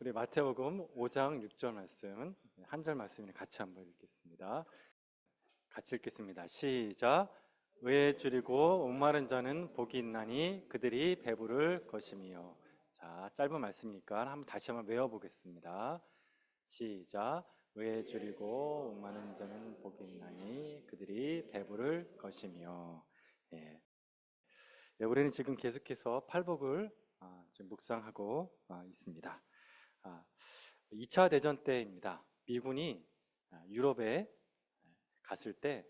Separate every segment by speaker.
Speaker 1: 우리 마태복음 5장 6절 말씀 한 절 말씀을 같이 한번 읽겠습니다. 같이 읽겠습니다. 시작. 의에 줄이고 목마른 자는 복이 있나니 그들이 배부를 것임이요. 자, 짧은 말씀이니까 다시 한번 외워보겠습니다. 시작. 의에 줄이고 목마른 자는 복이 있나니 그들이 배부를 것임이요. 예. 네, 우리는 지금 계속해서 팔복을 지금 묵상하고 있습니다. 2차 대전 때입니다. 미군이 유럽에 갔을 때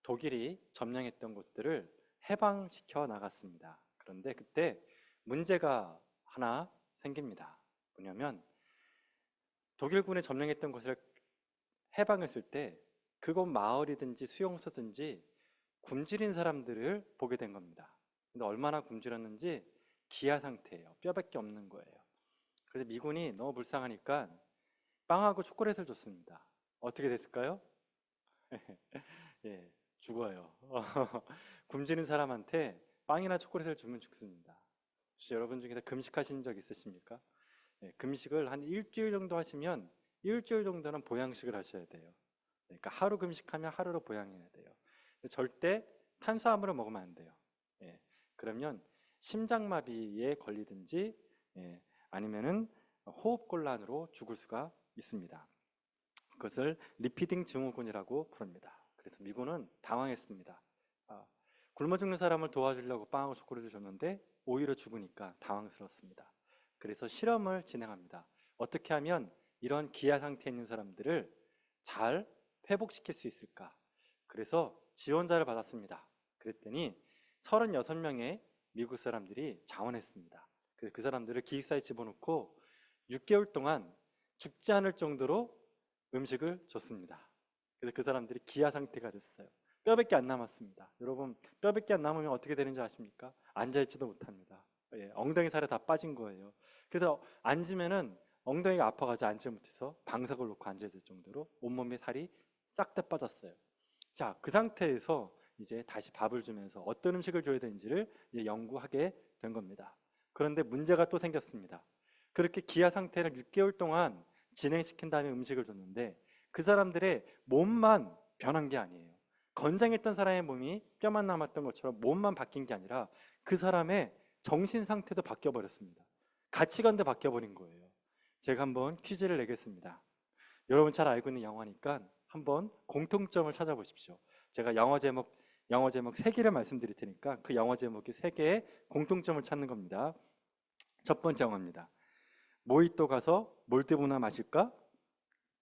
Speaker 1: 독일이 점령했던 곳들을 해방시켜 나갔습니다. 그런데 그때 문제가 하나 생깁니다. 뭐냐면 독일군이 점령했던 곳을 해방했을 때 그곳 마을이든지 수용소든지 굶주린 사람들을 보게 된 겁니다. 근데 얼마나 굶주렸는지 기아 상태예요. 뼈밖에 없는 거예요. 그래서 미군이 너무 불쌍하니까 빵하고 초콜릿을 줬습니다. 어떻게 됐을까요? 예, 죽어요. 굶주린 사람한테 빵이나 초콜릿을 주면 죽습니다. 혹시 여러분 중에서 금식하신 적 있으십니까? 예, 금식을 한 일주일 정도 하시면 일주일 정도는 보양식을 하셔야 돼요. 그러니까 하루 금식하면 하루로 보양해야 돼요. 절대 탄수화물을 먹으면 안 돼요. 예, 그러면 심장마비에 걸리든지 아니면은 호흡곤란으로 죽을 수가 있습니다. 그것을 리피딩 증후군이라고 부릅니다. 그래서 미군은 당황했습니다. 굶어 죽는 사람을 도와주려고 빵하고 초콜릿을 줬는데 오히려 죽으니까 당황스럽습니다. 그래서 실험을 진행합니다. 어떻게 하면 이런 기아 상태에 있는 사람들을 잘 회복시킬 수 있을까? 그래서 지원자를 받았습니다. 그랬더니 36명의 미국 사람들이 자원했습니다. 그래서 그 사람들을 기숙사에 집어넣고 6개월 동안 죽지 않을 정도로 음식을 줬습니다. 그래서 그 사람들이 기아 상태가 됐어요. 뼈밖에 안 남았습니다. 여러분, 뼈밖에 안 남으면 어떻게 되는지 아십니까? 앉아있지도 못합니다. 예, 엉덩이 살이 다 빠진 거예요. 그래서 앉으면은 엉덩이가 아파가지고 앉지 못해서 방석을 놓고 앉아야 될 정도로 온몸에 살이 싹 다 빠졌어요. 자, 그 상태에서 이제 다시 밥을 주면서 어떤 음식을 줘야 되는지를 이제 연구하게 된 겁니다. 그런데 문제가 또 생겼습니다. 그렇게 기아 상태를 6개월 동안 진행시킨 다음에 음식을 줬는데 그 사람들의 몸만 변한 게 아니에요. 건장했던 사람의 몸이 뼈만 남았던 것처럼 몸만 바뀐 게 아니라 그 사람의 정신 상태도 바뀌어 버렸습니다. 가치관도 바뀌어 버린 거예요. 제가 한번 퀴즈를 내겠습니다. 여러분 잘 알고 있는 영화니까 한번 공통점을 찾아보십시오. 제가 영어 제목 3개를 말씀드릴 테니까 그 영어 제목이 3개의 공통점을 찾는 겁니다. 첫 번째 영화입니다. 모히또 가서 몰디브나 마실까?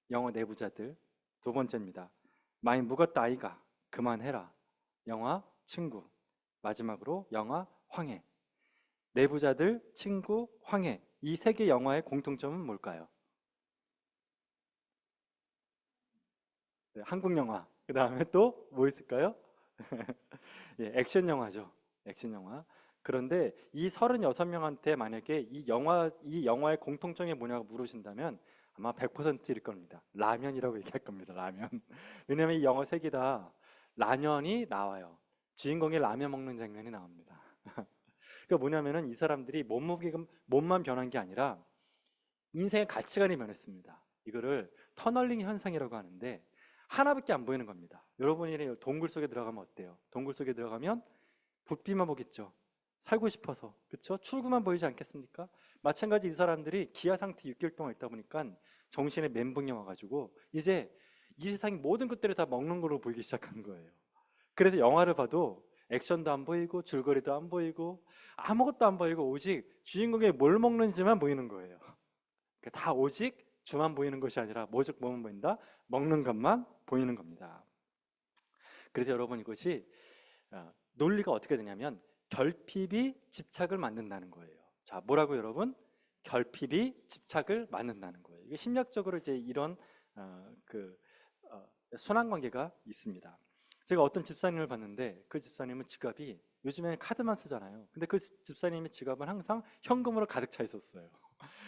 Speaker 1: 영화 내부자들. 두 번째입니다. 많이 묵었다 아이가 그만해라. 영화 친구. 마지막으로 영화 황해. 내부자들, 친구, 황해. 이 3개 영화의 공통점은 뭘까요? 네, 한국 영화. 그 다음에 또 뭐 있을까요? 예, 액션 영화죠. 액션 영화. 그런데 이 36명한테 만약에 이 영화의 공통점이 뭐냐고 물으신다면 아마 100%일 겁니다. 라면이라고 얘기할 겁니다. 라면. 왜냐면 이 영화 3개 다 라면이 나와요. 주인공이 라면 먹는 장면이 나옵니다. 그러니까 뭐냐면은 이 사람들이 몸만 변한 게 아니라 인생의 가치관이 변했습니다. 이거를 터널링 현상이라고 하는데 하나밖에 안 보이는 겁니다. 여러분이 동굴 속에 들어가면 어때요? 동굴 속에 들어가면 불빛만 보겠죠. 살고 싶어서. 그렇죠? 출구만 보이지 않겠습니까? 마찬가지 이 사람들이 기아 상태 6개월 동안 있다 보니까 정신에 멘붕이 와가지고 이제 이 세상 모든 것들을 다 먹는 걸로 보이기 시작한 거예요. 그래서 영화를 봐도 액션도 안 보이고 줄거리도 안 보이고 아무것도 안 보이고 오직 주인공이 뭘 먹는지만 보이는 거예요. 그러니까 다 오직 주만 보이는 것이 아니라 오직 뭐만 보인다? 먹는 것만 보이는 겁니다. 그래서 여러분 이것이 논리가 어떻게 되냐면 결핍이 집착을 만든다는 거예요. 자, 뭐라고 여러분? 결핍이 집착을 만든다는 거예요. 이게 심리학적으로 이제 이런 순환 관계가 있습니다. 제가 어떤 집사님을 봤는데 그 집사님은 지갑이 요즘에는 카드만 쓰잖아요. 근데 그 집사님의 지갑은 항상 현금으로 가득 차 있었어요.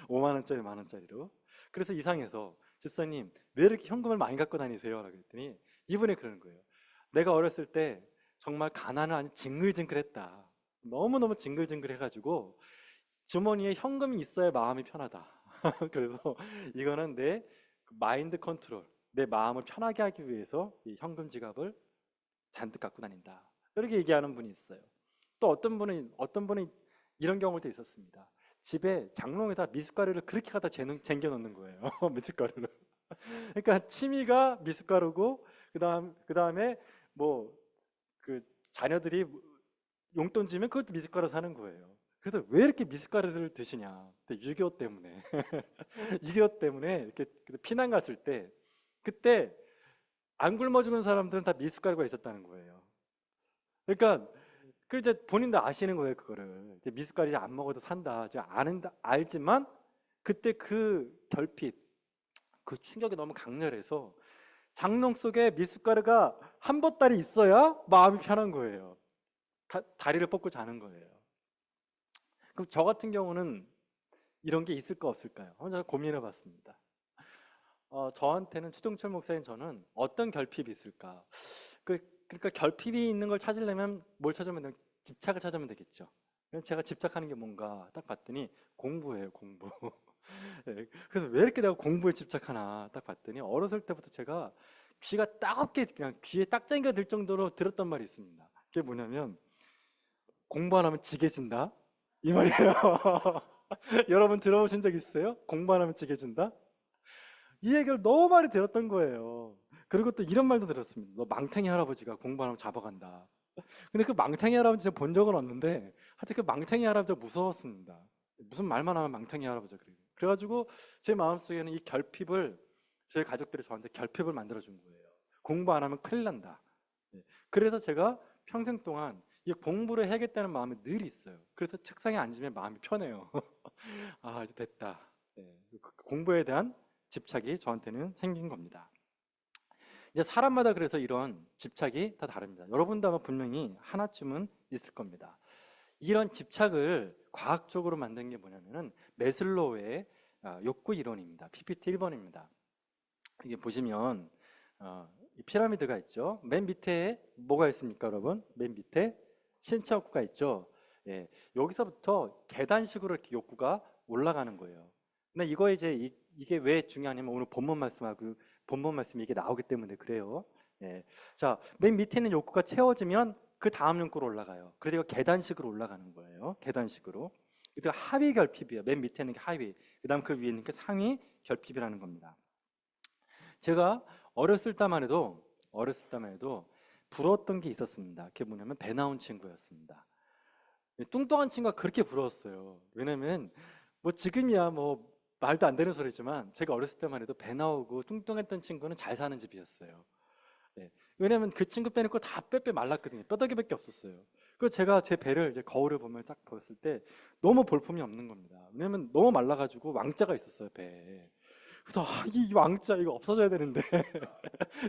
Speaker 1: 5만 원짜리, 만 원짜리로. 그래서 이상해서 집사님 왜 이렇게 현금을 많이 갖고 다니세요? 라고 했더니 이분이 그러는 거예요. 내가 어렸을 때 정말 가난을 아주 징글징글했다. 너무너무 징글징글해가지고 주머니에 현금이 있어야 마음이 편하다. 그래서 이거는 내 마인드 컨트롤, 내 마음을 편하게 하기 위해서 이 현금 지갑을 잔뜩 갖고 다닌다. 이렇게 얘기하는 분이 있어요. 또 어떤 분이 이런 경우도 있었습니다. 집에 장롱에다 미숫가루를 그렇게 갖다 쟁겨 놓는 거예요. 미숫가루를. 그러니까 취미가 미숫가루고 그다음에 뭐 그 자녀들이 용돈 주면 그것도 미숫가루 사는 거예요. 그래서 왜 이렇게 미숫가루를 드시냐? 6.25 때문에. 6.25 때문에 이렇게 피난 갔을 때 그때 안 굶어 죽은 사람들은 다 미숫가루가 있었다는 거예요. 그러니까 그 이제 본인도 아시는 거예요, 그거를. 이제 미숫가루 안 먹어도 산다. 이제 알지만 그때 그 결핍, 그 충격이 너무 강렬해서 장롱 속에 미숫가루가 한 보따리 있어야 마음이 편한 거예요. 다리를 뻗고 자는 거예요. 그럼 저 같은 경우는 이런 게 있을까 없을까요? 혼자 고민해 봤습니다. 저한테는 최종철 목사님 저는 어떤 결핍이 있을까? 그러니까 결핍이 있는 걸 찾으려면 뭘 찾으면 집착을 찾으면 되겠죠. 그럼 제가 집착하는 게 뭔가 딱 봤더니 공부예요, 공부. 네, 그래서 왜 이렇게 내가 공부에 집착하나 딱 봤더니 어렸을 때부터 제가 귀가 따갑게 그냥 귀에 딱쟁이가 들 정도로 들었던 말이 있습니다. 그게 뭐냐면 공부 안 하면 지게진다 이 말이에요. 여러분 들어보신 적 있어요? 공부 안 하면 지게진다? 이 얘기를 너무 많이 들었던 거예요. 그리고 또 이런 말도 들었습니다. 너 망탱이 할아버지가 공부 안 하면 잡아간다. 근데 그 망탱이 할아버지 제가 본 적은 없는데 하여튼 그 망탱이 할아버지가 무서웠습니다. 무슨 말만 하면 망탱이 할아버지가 그래요. 그래가지고 제 마음속에는 이 결핍을 제 가족들이 저한테 결핍을 만들어준 거예요. 공부 안 하면 큰일 난다. 예. 그래서 제가 평생 동안 이 공부를 해야겠다는 마음이 늘 있어요. 그래서 책상에 앉으면 마음이 편해요. 아, 이제 됐다. 예. 공부에 대한 집착이 저한테는 생긴 겁니다. 이제 사람마다 그래서 이런 집착이 다 다릅니다. 여러분도 아마 분명히 하나쯤은 있을 겁니다. 이런 집착을 과학적으로 만든 게 뭐냐면은 매슬로우의 욕구 이론입니다. PPT 1번입니다. 이게 보시면 이 피라미드가 있죠. 맨 밑에 뭐가 있습니까, 여러분? 맨 밑에 신체 욕구가 있죠. 예, 여기서부터 계단식으로 이렇게 욕구가 올라가는 거예요. 근데 이거 이제 이게 왜 중요하냐면 오늘 본문 말씀이 이게 나오기 때문에 그래요. 예, 자, 맨 밑에 있는 욕구가 채워지면 그 다음 욕구로 올라가요. 그래서 이거 계단식으로 올라가는 거예요. 계단식으로. 이거 하위 결핍이에요. 맨 밑에 있는 게 하위, 그다음 그 위에 있는 게 상위 결핍이라는 겁니다. 제가 어렸을 때만 해도 부러웠던 게 있었습니다. 그게 뭐냐면 배 나온 친구였습니다. 뚱뚱한 친구가 그렇게 부러웠어요. 왜냐면 뭐 지금이야 뭐 말도 안 되는 소리지만 제가 어렸을 때만 해도 배 나오고 뚱뚱했던 친구는 잘 사는 집이었어요. 네. 왜냐면 그 친구 빼놓고 다 빼빼 말랐거든요. 뼈다귀밖에 없었어요. 그래서 제가 제 배를 이제 거울을 보면 딱 보였을 때 너무 볼품이 없는 겁니다. 왜냐면 너무 말라가지고 왕자가 있었어요, 배에. 그래서 이 왕자 이거 없어져야 되는데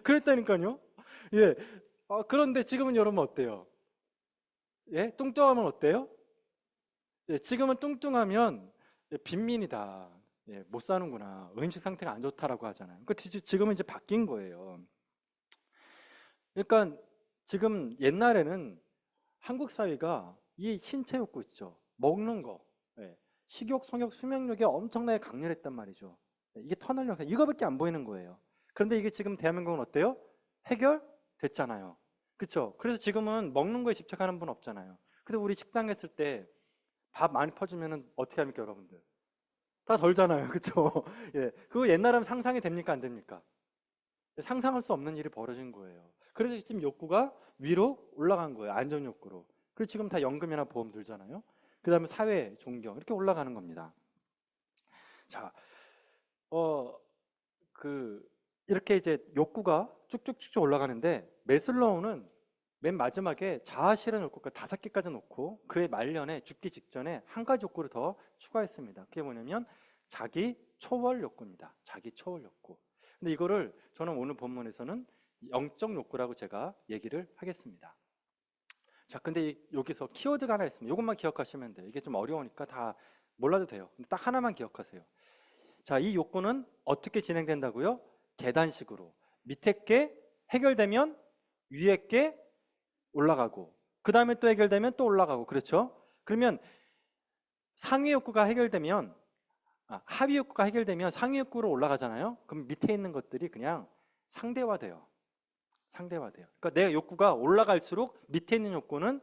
Speaker 1: 그랬다니까요. 예. 그런데 지금은 여러분 어때요? 예? 뚱뚱하면 어때요? 예, 지금은 뚱뚱하면 빈민이다. 예, 못 사는구나. 음식 상태가 안 좋다라고 하잖아요. 지금은 이제 바뀐 거예요. 그러니까 지금 옛날에는 한국 사회가 이 신체 욕구 있죠. 먹는 거, 예, 식욕, 성욕, 수명욕이 엄청나게 강렬했단 말이죠. 예, 이게 터널 영상 이거밖에 안 보이는 거예요. 그런데 이게 지금 대한민국은 어때요? 해결됐잖아요. 그렇죠? 그래서 지금은 먹는 거에 집착하는 분 없잖아요. 근데 우리 식당 했을 때 밥 많이 퍼주면은 어떻게 합니까, 여러분들? 다 덜잖아요. 그렇죠? 예. 그거 옛날하면 상상이 됩니까, 안 됩니까? 상상할 수 없는 일이 벌어진 거예요. 그래서 지금 욕구가 위로 올라간 거예요. 안전 욕구로. 그리고 지금 다 연금이나 보험 들잖아요. 그다음에 사회, 존경 이렇게 올라가는 겁니다. 자, 어, 이렇게 이제 욕구가 쭉쭉쭉 올라가는데 매슬로우는 맨 마지막에 자아 실현 욕구가 5개까지 놓고 그의 말년에 죽기 직전에 한 가지 욕구를 더 추가했습니다. 그게 뭐냐면 자기 초월 욕구입니다. 자기 초월 욕구. 근데 이거를 저는 오늘 본문에서는 영적 욕구라고 제가 얘기를 하겠습니다. 자, 근데 여기서 키워드가 하나 있습니다. 이것만 기억하시면 돼요. 이게 좀 어려우니까 다 몰라도 돼요. 근데 딱 하나만 기억하세요. 자, 이 욕구는 어떻게 진행된다고요? 계단식으로. 밑에 게 해결되면 위에 게 올라가고 그 다음에 또 해결되면 또 올라가고 그렇죠? 그러면 상위 욕구가 해결되면 하위 욕구가 해결되면 상위 욕구로 올라가잖아요. 그럼 밑에 있는 것들이 그냥 상대화돼요. 상대화돼요. 그러니까 내 욕구가 올라갈수록 밑에 있는 욕구는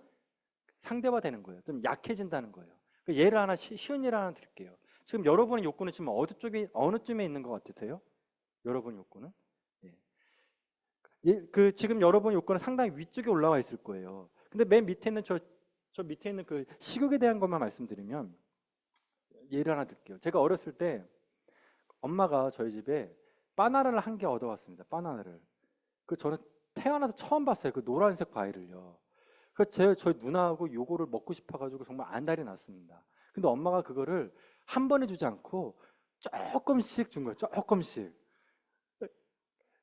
Speaker 1: 상대화되는 거예요. 좀 약해진다는 거예요. 예를 하나 쉬운 예를 하나 드릴게요. 지금 여러분의 욕구는 지금 어느 쯤에 있는 것 같으세요? 여러분의 욕구는? 지금 여러분의 욕구는 상당히 위쪽에 올라와 있을 거예요. 근데 맨 밑에 있는 저 밑에 있는 그 식욕에 대한 것만 말씀드리면 예를 하나 드릴게요. 제가 어렸을 때 엄마가 저희 집에 바나나를 한 개 얻어왔습니다. 바나나를. 저는 태어나서 처음 봤어요. 그 노란색 과일을요. 저희 누나하고 요거를 먹고 싶어가지고 정말 안달이 났습니다. 근데 엄마가 그거를 한 번에 주지 않고 조금씩 준 거예요. 조금씩.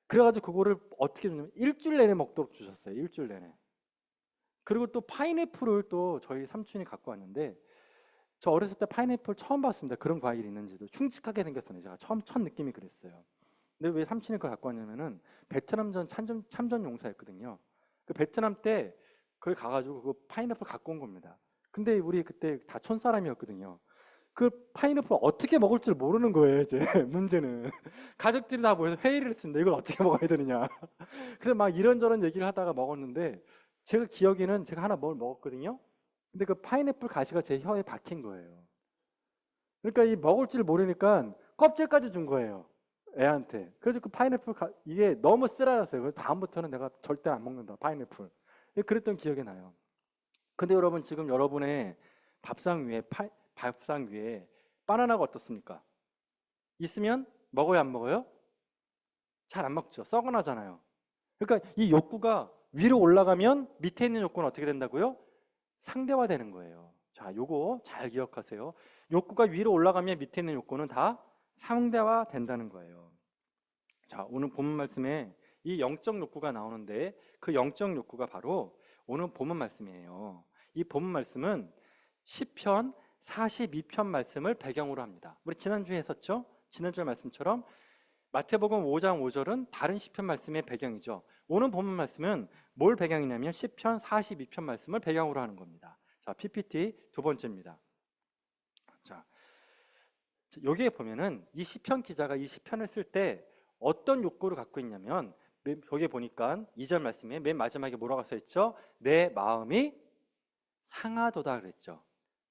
Speaker 1: 그래가지고 그거를 어떻게 주냐면 일주일 내내 먹도록 주셨어요. 일주일 내내. 그리고 또 파인애플을 또 저희 삼촌이 갖고 왔는데 저 어렸을 때 파인애플 처음 봤습니다. 그런 과일이 있는지도 흉측하게 생겼어요. 제가 첫 느낌이 그랬어요. 근데 왜 삼촌이 그걸 갖고 왔냐면은 베트남전 참전 용사였거든요. 그 베트남 때 거기 가가지고 그 파인애플 갖고 온 겁니다. 근데 우리 그때 다 촌사람이었거든요. 그 파인애플 어떻게 먹을 줄 모르는 거예요, 이제 문제는. 가족들이 다 모여서 회의를 했습니다. 이걸 어떻게 먹어야 되느냐. 그래서 막 이런저런 얘기를 하다가 먹었는데 제가 기억에는 제가 하나 뭘 먹었거든요. 근데 그 파인애플 가시가 제 혀에 박힌 거예요. 그러니까 이 먹을 줄 모르니까 껍질까지 준 거예요. 애한테. 그래서 그 파인애플 이게 너무 쓰라렸어요. 그래서 다음부터는 내가 절대 안 먹는다. 파인애플. 그랬던 기억이 나요. 근데 여러분 지금 여러분의 밥상 위에 바나나가 어떻습니까? 있으면 먹어요, 안 먹어요? 잘 안 먹죠. 썩어나잖아요. 그러니까 이 욕구가 위로 올라가면 밑에 있는 욕구는 어떻게 된다고요? 상대화되는 거예요. 자, 요거 잘 기억하세요. 욕구가 위로 올라가면 밑에 있는 욕구는 다 상대화 된다는 거예요. 자, 오늘 본문 말씀에 이 영적 욕구가 나오는데 그 영적 욕구가 바로 오늘 본문 말씀이에요. 이 본문 말씀은 시편 42편 말씀을 배경으로 합니다. 우리 지난주에 했었죠? 지난주의 말씀처럼 마태복음 5장 5절은 다른 시편 말씀의 배경이죠. 오늘 본문 말씀은 뭘 배경이냐면 시편 42편 말씀을 배경으로 하는 겁니다. 자, PPT 두 번째입니다. 자, 여기에 보면은 이 시편 기자가 이 시편을 쓸 때 어떤 욕구를 갖고 있냐면 여기 보니까 2절 말씀에 맨 마지막에 뭐라고 써 있죠? 내 마음이 상하도다 그랬죠.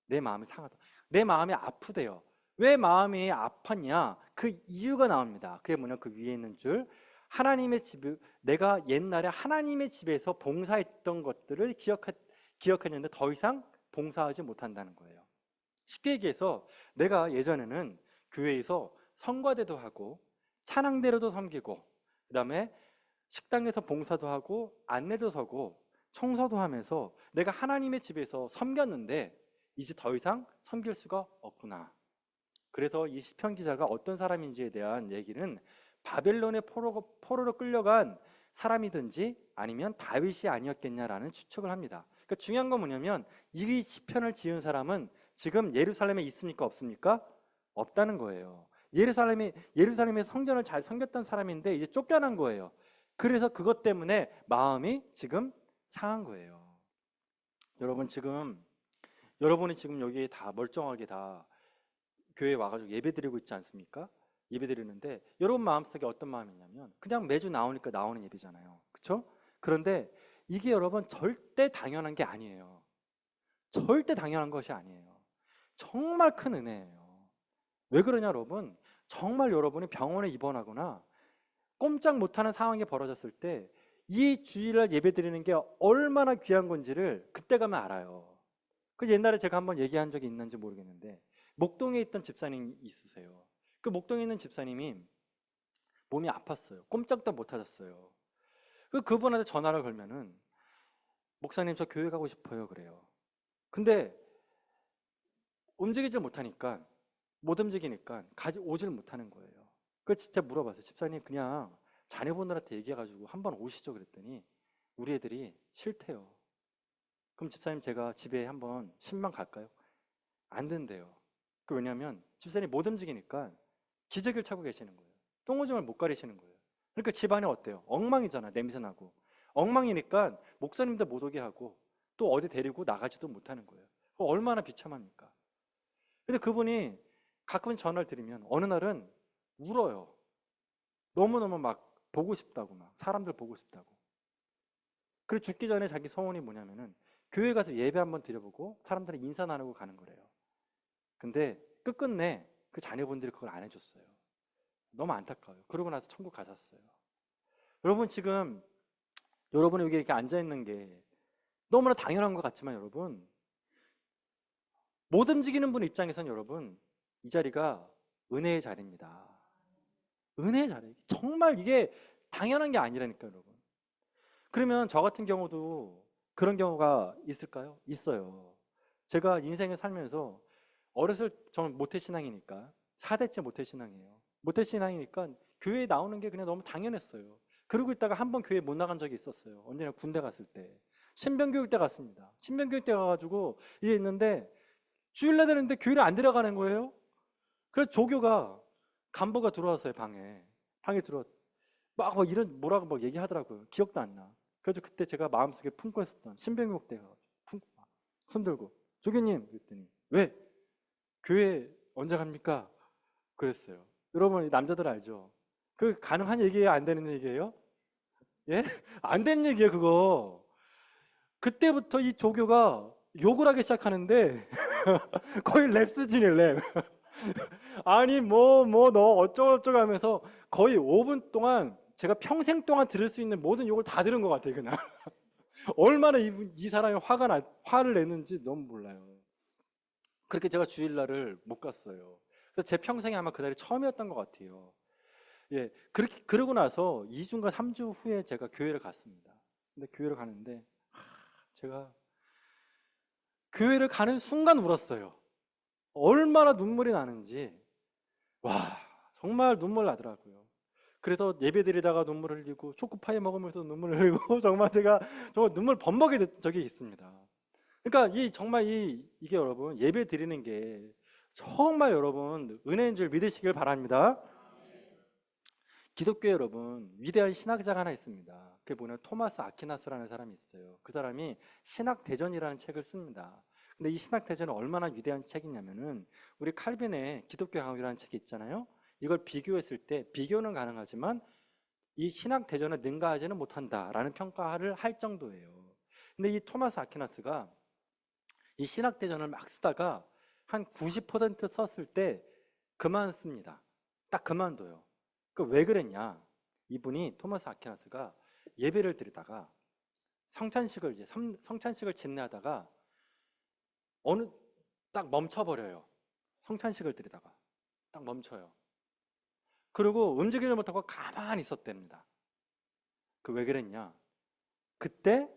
Speaker 1: 내 마음이 상하다. 내 마음이 아프대요. 왜 마음이 아팠냐? 그 이유가 나옵니다. 그게 뭐냐? 그 위에 있는 줄. 하나님의 집, 내가 옛날에 하나님의 집에서 봉사했던 것들을 기억했는데 더 이상 봉사하지 못한다는 거예요. 쉽게 얘기해서 내가 예전에는 교회에서 성가대도 하고 찬양대로도 섬기고 그다음에 식당에서 봉사도 하고 안내도 서고 청소도 하면서 내가 하나님의 집에서 섬겼는데 이제 더 이상 섬길 수가 없구나. 그래서 이 시편 기자가 어떤 사람인지에 대한 얘기는 바벨론의 포로로 끌려간 사람이든지 아니면 다윗이 아니었겠냐라는 추측을 합니다. 그러니까 중요한 건 뭐냐면 이 시편을 지은 사람은 지금 예루살렘에 있습니까? 없습니까? 없다는 거예요. 예루살렘의 성전을 잘 섬겼던 사람인데 이제 쫓겨난 거예요. 그래서 그것 때문에 마음이 지금 상한 거예요. 여러분이 지금 여기 다 멀쩡하게 다 교회에 와가지고 예배 드리고 있지 않습니까? 예배 드리는데 여러분 마음속에 어떤 마음이냐면 그냥 매주 나오니까 나오는 예배잖아요. 그렇죠? 그런데 이게 여러분 절대 당연한 게 아니에요. 절대 당연한 것이 아니에요. 정말 큰 은혜예요. 왜 그러냐 여러분? 정말 여러분이 병원에 입원하거나 꼼짝 못하는 상황이 벌어졌을 때 이 주일날 예배 드리는 게 얼마나 귀한 건지를 그때 가면 알아요. 그 옛날에 제가 한번 얘기한 적이 있는지 모르겠는데 목동에 있던 집사님이 있으세요. 그 목동에 있는 집사님이 몸이 아팠어요. 꼼짝도 못 하셨어요. 그분한테 전화를 걸면은 목사님 저 교회 가고 싶어요 그래요. 근데 움직이질 못하니까 못 움직이니까 오질 못하는 거예요. 그래서 진짜 물어봤어요. 집사님 그냥 자녀분들한테 얘기해가지고 한번 오시죠 그랬더니 우리 애들이 싫대요. 그럼 집사님 제가 집에 한번 신방 갈까요? 안 된대요. 왜냐하면 집사님이 못 움직이니까 기저귀를 차고 계시는 거예요. 똥오줌을 못 가리시는 거예요. 그러니까 집안에 어때요? 엉망이잖아. 냄새나고. 엉망이니까 목사님도 못 오게 하고 또 어디 데리고 나가지도 못하는 거예요. 얼마나 비참합니까? 근데 그분이 가끔 전화를 드리면 어느 날은 울어요. 너무너무 막 보고 싶다고, 막 사람들 보고 싶다고. 그리고 죽기 전에 자기 소원이 뭐냐면은 교회 가서 예배 한번 드려보고 사람들이 인사 나누고 가는 거래요. 근데 끝끝내 그 자녀분들이 그걸 안 해줬어요. 너무 안타까워요. 그러고 나서 천국 가셨어요. 여러분, 지금 여러분이 여기 이렇게 앉아 있는 게 너무나 당연한 것 같지만, 여러분, 못 움직이는 분 입장에서는 여러분, 이 자리가 은혜의 자리입니다. 은혜의 자리. 정말 이게 당연한 게 아니라니까요, 여러분. 그러면 저 같은 경우도 그런 경우가 있을까요? 있어요. 제가 인생을 살면서 어렸을 저는 모태신앙이니까 4대째 모태신앙이에요. 모태신앙이니까 교회에 나오는 게 그냥 너무 당연했어요. 그러고 있다가 한 번 교회 못 나간 적이 있었어요. 언제나 군대 갔을 때. 신병교육 때 갔습니다. 신병교육 때 가가지고 이게 있는데 주일날 되는데 교회를 안 들어가는 거예요. 그래서 조교가 간부가 들어왔어요. 방에 들어왔 막 이런 뭐라고 막 얘기하더라고요. 기억도 안 나. 그래서 그때 제가 마음속에 품고 있었던 신병교육 때 가가지고 품고 막 손들고 조교님 그랬더니 왜 교회 언제 갑니까? 그랬어요. 여러분 남자들 알죠? 그 가능한 얘기예요? 안 되는 얘기예요? 예? 안 되는 얘기예요 그거. 그때부터 이 조교가 욕을 하기 시작하는데 거의 랩 수준이에요 랩. 아니 뭐 너 어쩌고저쩌고 하면서 거의 5분 동안 제가 평생 동안 들을 수 있는 모든 욕을 다 들은 것 같아요 그날. 얼마나 이 사람이 화를 내는지 너무 몰라요. 그렇게 제가 주일날을 못 갔어요. 그래서 제 평생에 아마 그날이 처음이었던 것 같아요. 예, 그러고 나서 2주인가 3주 후에 제가 교회를 갔습니다. 근데 교회를 가는데 제가 교회를 가는 순간 울었어요. 얼마나 눈물이 나는지. 와, 정말 눈물 나더라고요. 그래서 예배 드리다가 눈물을 흘리고 초코파이 먹으면서 눈물을 흘리고 정말 제가 정말 눈물 범벅이 된 적이 있습니다. 그러니까 정말 이게 여러분 예배 드리는 게 정말 여러분 은혜인 줄 믿으시길 바랍니다. 기독교 여러분 위대한 신학자가 하나 있습니다. 그게 뭐냐 토마스 아퀴나스라는 사람이 있어요. 그 사람이 신학대전이라는 책을 씁니다. 근데 이 신학대전은 얼마나 위대한 책이냐면은 우리 칼빈의 기독교 강요라는 책이 있잖아요. 이걸 비교했을 때 비교는 가능하지만 이 신학대전에 능가하지는 못한다라는 평가를 할 정도예요. 근데 이 토마스 아퀴나스가 이 신학대전을 막 쓰다가 한 90% 썼을 때 그만 씁니다. 딱 그만둬요. 그 왜 그랬냐? 이분이 토마스 아퀴나스가 예배를 드리다가 성찬식을 진행하다가 어느 딱 멈춰버려요. 성찬식을 드리다가 딱 멈춰요. 그리고 움직이지 못하고 가만히 있었답니다. 그 왜 그랬냐? 그때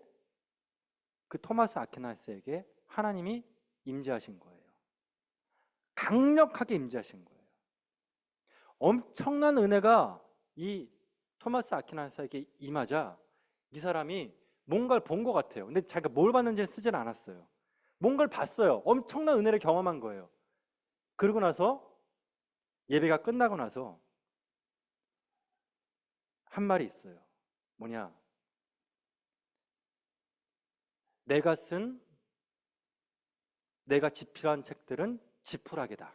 Speaker 1: 그 토마스 아퀴나스에게 하나님이 임재하신 거예요. 강력하게 임재하신 거예요. 엄청난 은혜가 이 토마스 아퀴나스에게 임하자 이 사람이 뭔가를 본 것 같아요. 근데 자기가 뭘 봤는지는 쓰질 않았어요. 뭔가를 봤어요. 엄청난 은혜를 경험한 거예요. 그러고 나서 예배가 끝나고 나서 한 말이 있어요. 뭐냐? 내가 집필한 책들은 지푸라기다.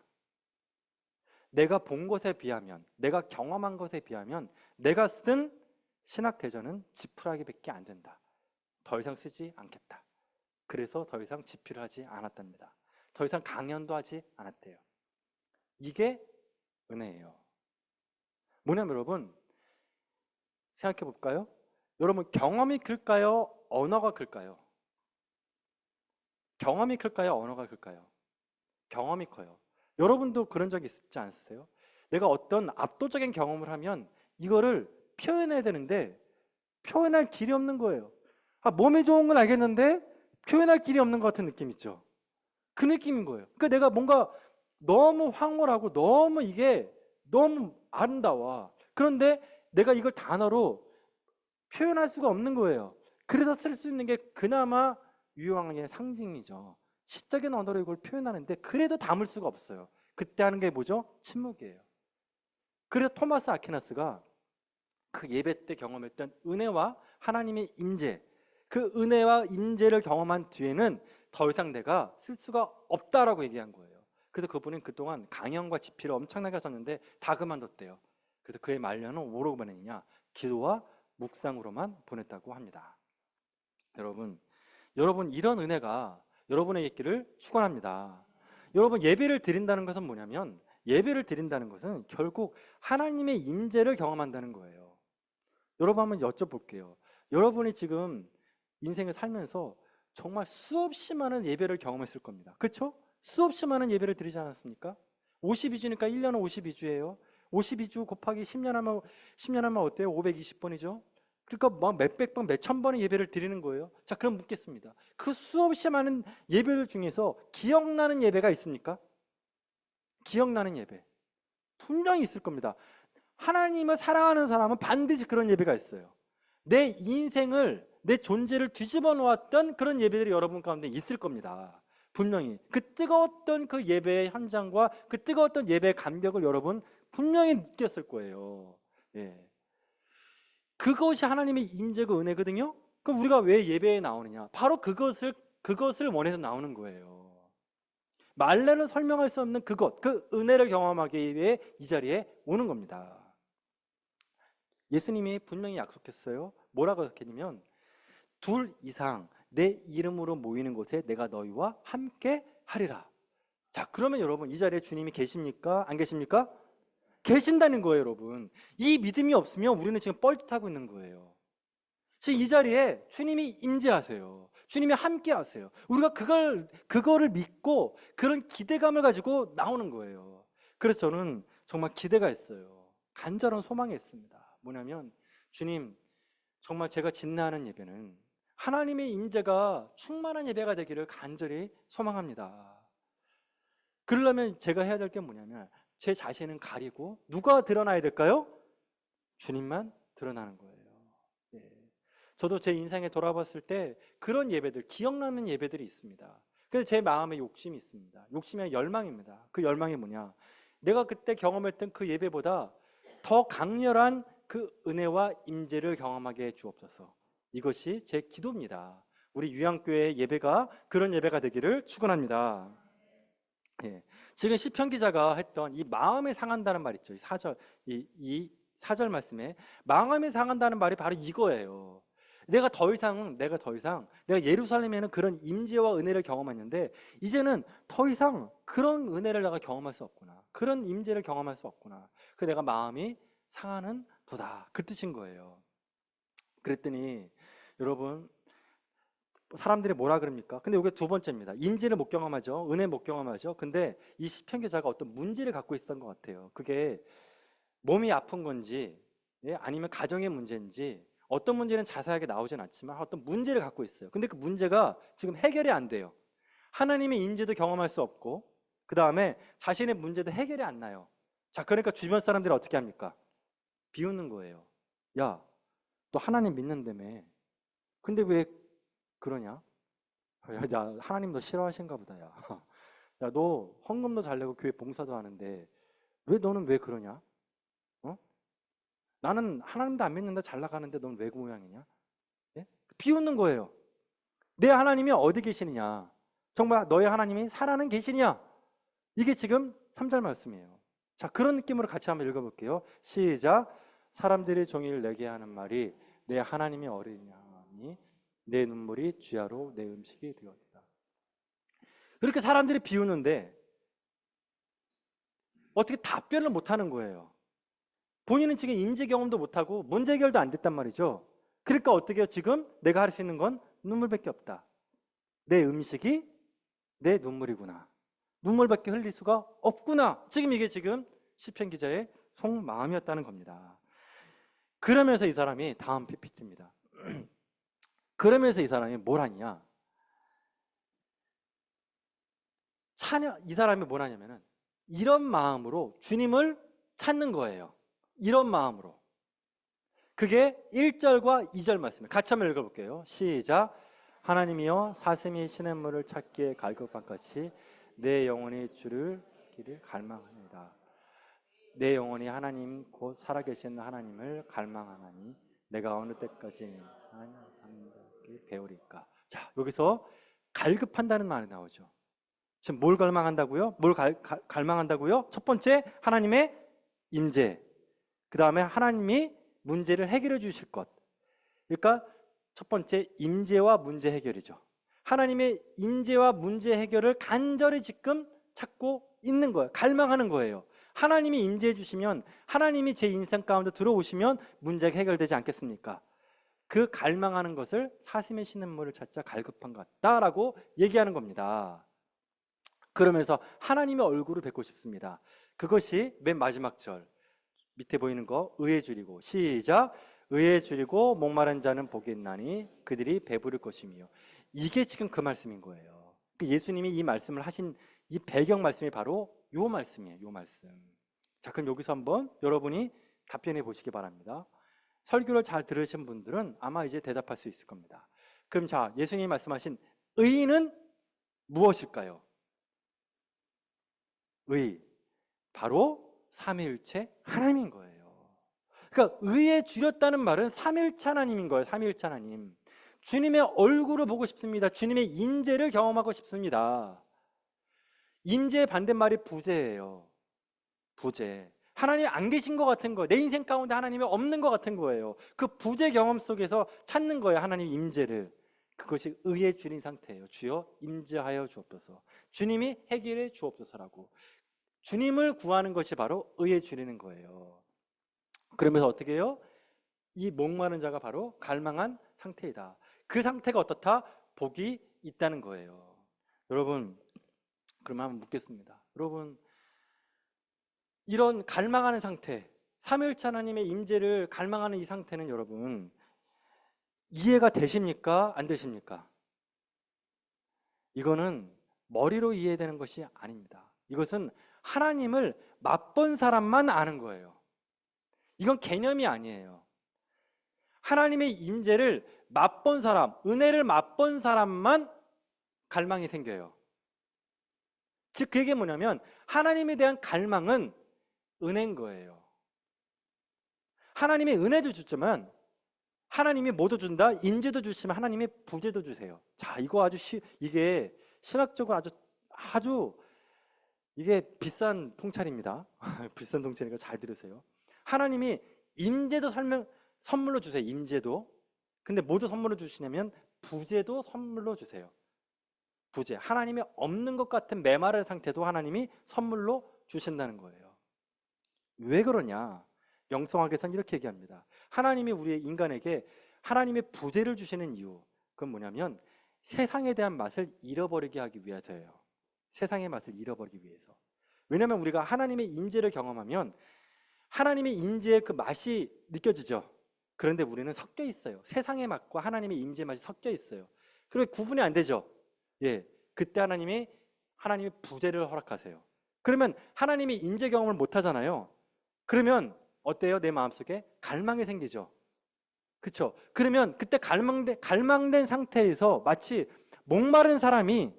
Speaker 1: 내가 본 것에 비하면, 내가 경험한 것에 비하면 내가 쓴 신학대전은 지푸라기밖에 안 된다. 더 이상 쓰지 않겠다. 그래서 더 이상 집필을 하지 않았답니다. 더 이상 강연도 하지 않았대요. 이게 은혜예요. 뭐냐면 여러분 생각해 볼까요? 여러분 경험이 클까요? 언어가 클까요? 경험이 클까요? 언어가 클까요? 경험이 커요. 여러분도 그런 적 있지 않으세요? 내가 어떤 압도적인 경험을 하면 이거를 표현해야 되는데 표현할 길이 없는 거예요. 몸이 좋은 건 알겠는데 표현할 길이 없는 것 같은 느낌 있죠? 그 느낌인 거예요. 그러니까 내가 뭔가 너무 황홀하고 너무 이게 너무 아름다워. 그런데 내가 이걸 단어로 표현할 수가 없는 거예요. 그래서 쓸 수 있는 게 그나마 유용한 상징이죠. 시적인 언어로 이걸 표현하는데 그래도 담을 수가 없어요. 그때 하는 게 뭐죠? 침묵이에요. 그래서 토마스 아퀴나스가 그 예배 때 경험했던 은혜와 하나님의 임재, 그 은혜와 임재를 경험한 뒤에는 더 이상 내가 쓸 수가 없다라고 얘기한 거예요. 그래서 그분은 그동안 강연과 집필을 엄청나게 하셨는데 다 그만뒀대요. 그래서 그의 말년은 뭐로 보냈느냐? 기도와 묵상으로만 보냈다고 합니다. 여러분 이런 은혜가 여러분에게 있기를 축원합니다. 여러분 예배를 드린다는 것은 뭐냐면 예배를 드린다는 것은 결국 하나님의 임재를 경험한다는 거예요. 여러분 한번 여쭤볼게요. 여러분이 지금 인생을 살면서 정말 수없이 많은 예배를 경험했을 겁니다. 그렇죠? 수없이 많은 예배를 드리지 않았습니까? 52주니까 1년은 52주예요. 52주 곱하기 10년 하면 어때요? 520번이죠. 그러니까 막 몇백 번, 몇천 번의 예배를 드리는 거예요. 자, 그럼 묻겠습니다. 그 수없이 많은 예배들 중에서 기억나는 예배가 있습니까? 기억나는 예배. 분명히 있을 겁니다. 하나님을 사랑하는 사람은 반드시 그런 예배가 있어요. 내 인생을, 내 존재를 뒤집어 놓았던 그런 예배들이 여러분 가운데 있을 겁니다. 분명히 그 뜨거웠던 그 예배의 현장과 그 뜨거웠던 예배의 감격을 여러분 분명히 느꼈을 거예요. 예. 그것이 하나님의 임재고 은혜거든요. 그럼 우리가 왜 예배에 나오느냐? 바로 그것을 원해서 나오는 거예요. 말로는 설명할 수 없는 그것, 그 은혜를 경험하기 위해 이 자리에 오는 겁니다. 예수님이 분명히 약속했어요. 뭐라고 약속했냐면 둘 이상 내 이름으로 모이는 곳에 내가 너희와 함께 하리라. 자, 그러면 여러분 이 자리에 주님이 계십니까? 안 계십니까? 계신다는 거예요, 여러분. 이 믿음이 없으면 우리는 지금 뻘짓하고 있는 거예요. 지금 이 자리에 주님이 임재하세요. 주님이 함께 하세요. 우리가 그거를 믿고 그런 기대감을 가지고 나오는 거예요. 그래서 저는 정말 기대가 있어요. 간절한 소망이 있습니다. 뭐냐면 주님, 정말 제가 진나하는 예배는 하나님의 임재가 충만한 예배가 되기를 간절히 소망합니다. 그러려면 제가 해야 될 게 뭐냐면 제 자신은 가리고 누가 드러나야 될까요? 주님만 드러나는 거예요. 예. 저도 제 인생에 돌아봤을 때 그런 예배들, 기억나는 예배들이 있습니다. 그래서 제 마음에 욕심이 있습니다. 욕심이 열망입니다. 그 열망이 뭐냐? 내가 그때 경험했던 그 예배보다 더 강렬한 그 은혜와 임재를 경험하게 해 주옵소서. 이것이 제 기도입니다. 우리 유양교회 예배가 그런 예배가 되기를 축원합니다. 예. 지금 시편 기자가 했던 이 마음이 상한다는 말 있죠. 이 4절 말씀에 마음이 상한다는 말이 바로 이거예요. 내가 더 이상 내가 예루살렘에는 그런 임재와 은혜를 경험했는데 이제는 더 이상 그런 은혜를 내가 경험할 수 없구나. 그런 임재를 경험할 수 없구나. 그 내가 마음이 상하는 도다. 그 뜻인 거예요. 그랬더니 여러분 사람들이 뭐라 그럽니까? 근데 이게 두 번째입니다. 임재를 못 경험하죠. 은혜 못 경험하죠. 근데 이 시편 기자가 어떤 문제를 갖고 있었던 것 같아요. 그게 몸이 아픈 건지 아니면 가정의 문제인지 어떤 문제는 자세하게 나오진 않지만 어떤 문제를 갖고 있어요. 근데 그 문제가 지금 해결이 안 돼요. 하나님의 임재도 경험할 수 없고 그 다음에 자신의 문제도 해결이 안 나요. 자, 그러니까 주변 사람들이 어떻게 합니까? 비웃는 거예요. 야, 너 하나님 믿는다며. 근데 왜 그러냐? 야, 하나님 너 싫어하신가 보다. 야, 야, 너 헌금도 잘 내고 교회 봉사도 하는데 너는 왜 그러냐? 어? 나는 하나님도 안 믿는다 잘 나가는데 넌 왜 그 모양이냐? 예? 비웃는 거예요. 내 하나님이 어디 계시느냐? 정말 너의 하나님이 살아는 계시냐? 이게 지금 3절 말씀이에요. 자, 그런 느낌으로 같이 한번 읽어볼게요. 시작. 사람들이 종일 내게 하는 말이 내 하나님이 어디냐니 내 눈물이 쥐하로 내 음식이 되었다. 그렇게 사람들이 비우는데 어떻게 답변을 못하는 거예요. 본인은 지금 인지 경험도 못하고 문제 해결도 안 됐단 말이죠. 그러니까 어떻게 해요? 지금 내가 할 수 있는 건 눈물밖에 없다. 내 음식이 내 눈물이구나. 눈물밖에 흘릴 수가 없구나. 지금 이게 지금 시편 기자의 속마음이었다는 겁니다. 그러면서 이 사람이 다음 PPT입니다. 그러면서 이 사람이 뭘 하냐? 이 사람이 뭘 하냐면은 이런 마음으로 주님을 찾는 거예요. 이런 마음으로. 그게 1절과 2절 말씀이에요. 같이 한번 읽어볼게요. 시작. 하나님이여 사슴이 시냇물을 찾기에 갈급한 같이 내 영혼이 주를 길을 갈망합니다. 내 영혼이 하나님 곧 살아계신 하나님을 갈망하나니 내가 어느 때까지 하나님께 배우리까. 자, 여기서 갈급한다는 말이 나오죠. 지금 뭘 갈망한다고요? 뭘 갈망한다고요? 첫 번째, 하나님의 임재. 그 다음에 하나님이 문제를 해결해 주실 것. 그러니까 첫 번째, 임재와 문제 해결이죠. 하나님의 임재와 문제 해결을 간절히 지금 찾고 있는 거예요. 갈망하는 거예요. 하나님이 임재해 주시면, 하나님이 제 인생 가운데 들어오시면 문제가 해결되지 않겠습니까? 그 갈망하는 것을 사슴의 신음물을 찾자 갈급한 것 같다라고 얘기하는 겁니다. 그러면서 하나님의 얼굴을 뵙고 싶습니다. 그것이 맨 마지막 절 밑에 보이는 거, 의에 줄이고, 시작. 의에 줄이고 목마른 자는 복이 있나니 그들이 배부를 것이며. 이게 지금 그 말씀인 거예요. 예수님이 이 말씀을 하신 이 배경 말씀이 바로 요 말씀이에요. 요 말씀. 자, 그럼 여기서 한번 여러분이 답변해 보시기 바랍니다. 설교를 잘 들으신 분들은 아마 이제 대답할 수 있을 겁니다. 그럼 자, 예수님이 말씀하신 의는 무엇일까요? 의, 바로 삼위일체 하나님인 거예요. 그러니까 의에 줄였다는 말은 삼위일체 하나님인 거예요. 삼위일체 하나님. 주님의 얼굴을 보고 싶습니다. 주님의 인재를 경험하고 싶습니다. 인재의 반대말이 부재예요. 부재. 하나님이 안 계신 것 같은 거예요. 내 인생 가운데 하나님이 없는 것 같은 거예요. 그 부재 경험 속에서 찾는 거예요. 하나님 임재를. 그것이 의에 줄인 상태예요. 주여 임재하여 주옵소서. 주님이 해결해 주옵소서라고. 주님을 구하는 것이 바로 의에 줄이는 거예요. 그러면서 어떻게 해요? 이 목마른 자가 바로 갈망한 상태이다. 그 상태가 어떻다? 복이 있다는 거예요. 여러분, 그러면 한번 묻겠습니다. 여러분, 이런 갈망하는 상태, 삼위일체 하나님의 임재를 갈망하는 이 상태는 여러분 이해가 되십니까? 안 되십니까? 이거는 머리로 이해되는 것이 아닙니다. 이것은 하나님을 맛본 사람만 아는 거예요. 이건 개념이 아니에요. 하나님의 임재를 맛본 사람, 은혜를 맛본 사람만 갈망이 생겨요. 즉 그게 뭐냐면 하나님에 대한 갈망은 은혜인 거예요. 하나님의 은혜도 주지만 하나님이 뭐도 준다? 인재도 주시면 하나님이 부재도 주세요. 자, 이거 이게 신학적으로 아주 이게 비싼 통찰입니다. 비싼 통찰이니까 잘 들으세요. 하나님이 임재도 선물로 주세요. 임재도. 근데 뭐도 선물로 주시냐면 부재도 선물로 주세요. 부재. 하나님이 없는 것 같은 메마른 상태도 하나님이 선물로 주신다는 거예요. 왜 그러냐? 영성학에서는 이렇게 얘기합니다. 하나님이 우리의 인간에게 하나님의 부재를 주시는 이유, 그건 뭐냐면 세상에 대한 맛을 잃어버리게 하기 위해서예요. 세상의 맛을 잃어버리기 위해서. 왜냐하면 우리가 하나님의 임재를 경험하면 하나님의 임재의 그 맛이 느껴지죠. 그런데 우리는 섞여 있어요. 세상의 맛과 하나님의 임재 맛이 섞여 있어요. 그리고 구분이 안 되죠. 예, 그때 하나님의 부재를 허락하세요. 그러면 하나님이 임재 경험을 못 하잖아요. 그러면 어때요? 내 마음속에 갈망이 생기죠. 그렇죠? 그러면 그때 갈망된 상태에서 마치 목마른 사람이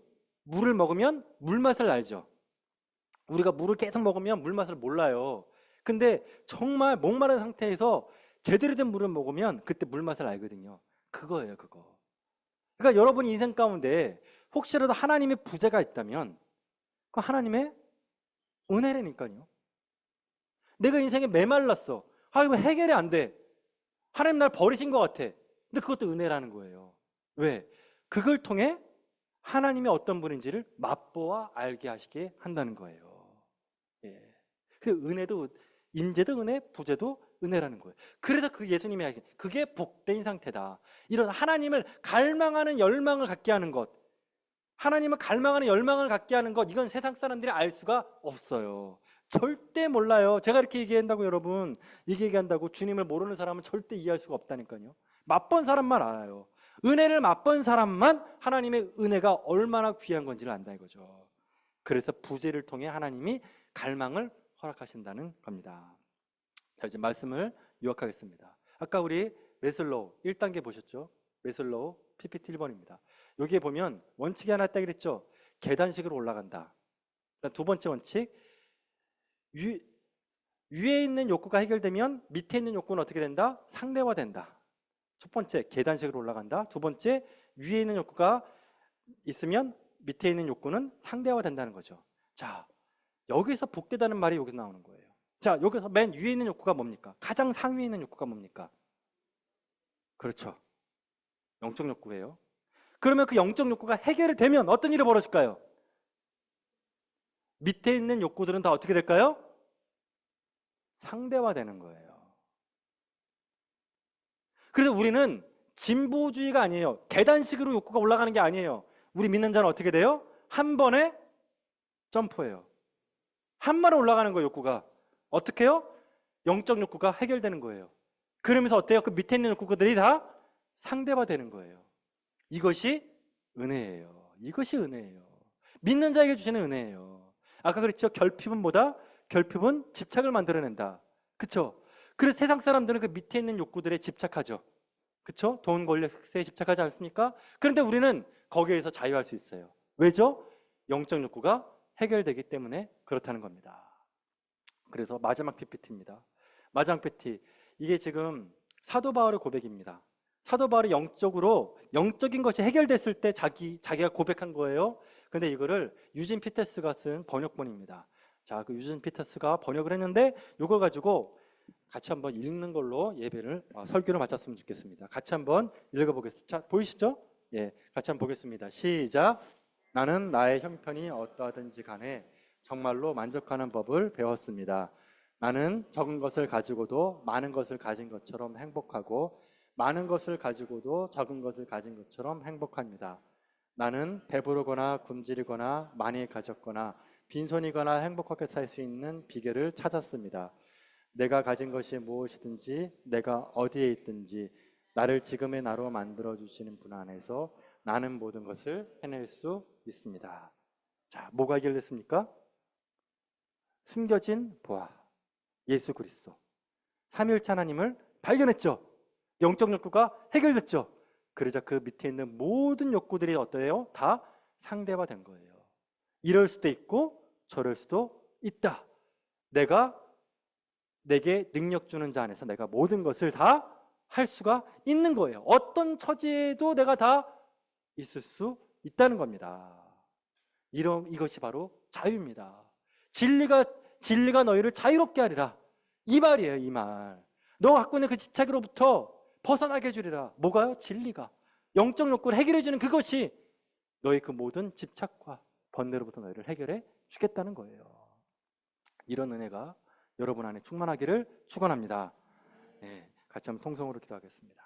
Speaker 1: 물을 먹으면 물맛을 알죠. 우리가 물을 계속 먹으면 물맛을 몰라요. 근데 정말 목마른 상태에서 제대로 된 물을 먹으면 그때 물맛을 알거든요. 그거예요, 그거. 그러니까 여러분 인생 가운데 혹시라도 하나님의 부재가 있다면 그 하나님의 은혜라니까요. 내가 인생에 메말랐어. 이거 해결이 안 돼. 하나님 날 버리신 것 같아. 근데 그것도 은혜라는 거예요. 왜? 그걸 통해 하나님이 어떤 분인지를 맛보아 알게 하시게 한다는 거예요. 예. 그 은혜도, 임재도 은혜, 부재도 은혜라는 거예요. 그래서 그 예수님이 하신 그게 복된 상태다. 이런 하나님을 갈망하는 열망을 갖게 하는 것, 하나님을 갈망하는 열망을 갖게 하는 것, 이건 세상 사람들이 알 수가 없어요. 절대 몰라요. 제가 이렇게 얘기한다고 여러분, 이게 얘기한다고 주님을 모르는 사람은 절대 이해할 수가 없다니까요. 맛본 사람만 알아요. 은혜를 맛본 사람만 하나님의 은혜가 얼마나 귀한 건지를 안다 이거죠. 그래서 부재를 통해 하나님이 갈망을 허락하신다는 겁니다. 자, 이제 말씀을 요약하겠습니다. 아까 우리 메슬로우 1단계 보셨죠? 메슬로우 PPT 1번입니다. 여기에 보면 원칙이 하나 있다 그랬죠? 계단식으로 올라간다. 두 번째 원칙, 위에 있는 욕구가 해결되면 밑에 있는 욕구는 어떻게 된다? 상대화된다. 첫 번째, 계단식으로 올라간다. 두 번째, 위에 있는 욕구가 있으면 밑에 있는 욕구는 상대화된다는 거죠. 자, 여기서 복되다는 말이 여기서 나오는 거예요. 자, 여기서 맨 위에 있는 욕구가 뭡니까? 가장 상위에 있는 욕구가 뭡니까? 그렇죠. 영적 욕구예요. 그러면 그 영적 욕구가 해결이 되면 어떤 일이 벌어질까요? 밑에 있는 욕구들은 다 어떻게 될까요? 상대화되는 거예요. 그래서 우리는 진보주의가 아니에요. 계단식으로 욕구가 올라가는 게 아니에요. 우리 믿는 자는 어떻게 돼요? 한 번에 점프해요. 한 번에 올라가는 거예요, 욕구가. 어떻게 해요? 영적 욕구가 해결되는 거예요. 그러면서 어때요? 그 밑에 있는 욕구들이 다 상대화되는 거예요. 이것이 은혜예요. 이것이 은혜예요. 믿는 자에게 주시는 은혜예요. 아까 그랬죠? 결핍은 뭐다? 결핍은 집착을 만들어낸다. 그쵸? 그래서 세상 사람들은 그 밑에 있는 욕구들에 집착하죠. 그쵸? 돈, 권력, 색세에 집착하지 않습니까? 그런데 우리는 거기에서 자유할 수 있어요. 왜죠? 영적 욕구가 해결되기 때문에 그렇다는 겁니다. 그래서 마지막 PPT입니다. 마지막 PPT. 이게 지금 사도 바울의 고백입니다. 사도 바울이 영적인 것이 해결됐을 때 자기가 고백한 거예요. 근데 이거를 유진 피터스가 쓴 번역본입니다. 자, 그 유진 피터스가 번역을 했는데 이걸 가지고 같이 한번 읽는 걸로 예배를 설교를 마쳤으면 좋겠습니다. 같이 한번 읽어보겠습니다. 자, 보이시죠? 예, 같이 한번 보겠습니다. 시작. 나는 나의 형편이 어떠하든지 간에 정말로 만족하는 법을 배웠습니다. 나는 적은 것을 가지고도 많은 것을 가진 것처럼 행복하고 많은 것을 가지고도 적은 것을 가진 것처럼 행복합니다. 나는 배부르거나 굶주리거나 많이 가졌거나 빈손이거나 행복하게 살 수 있는 비결을 찾았습니다. 내가 가진 것이 무엇이든지 내가 어디에 있든지 나를 지금의 나로 만들어 주시는 분 안에서 나는 모든 것을 해낼 수 있습니다. 자, 뭐가 해결됐습니까? 숨겨진 보아, 예수 그리스도. 삼위일체 하나님을 발견했죠. 영적 욕구가 해결됐죠. 그러자 그 밑에 있는 모든 욕구들이 어때요? 다 상대화된 거예요. 이럴 수도 있고 저럴 수도 있다. 내게 능력 주는 자 안에서 내가 모든 것을 다 할 수가 있는 거예요. 어떤 처지에도 내가 다 있을 수 있다는 겁니다. 이것이 바로 자유입니다. 진리가 너희를 자유롭게 하리라. 이 말이에요, 이 말. 너 갖고 있는 그 집착으로부터 벗어나게 해주리라. 뭐가요? 진리가. 영적 욕구를 해결해 주는 그것이 너희 그 모든 집착과 번뇌로부터 너희를 해결해 주겠다는 거예요. 이런 은혜가 여러분 안에 충만하기를 축원합니다. 네, 같이 한번 통성으로 기도하겠습니다.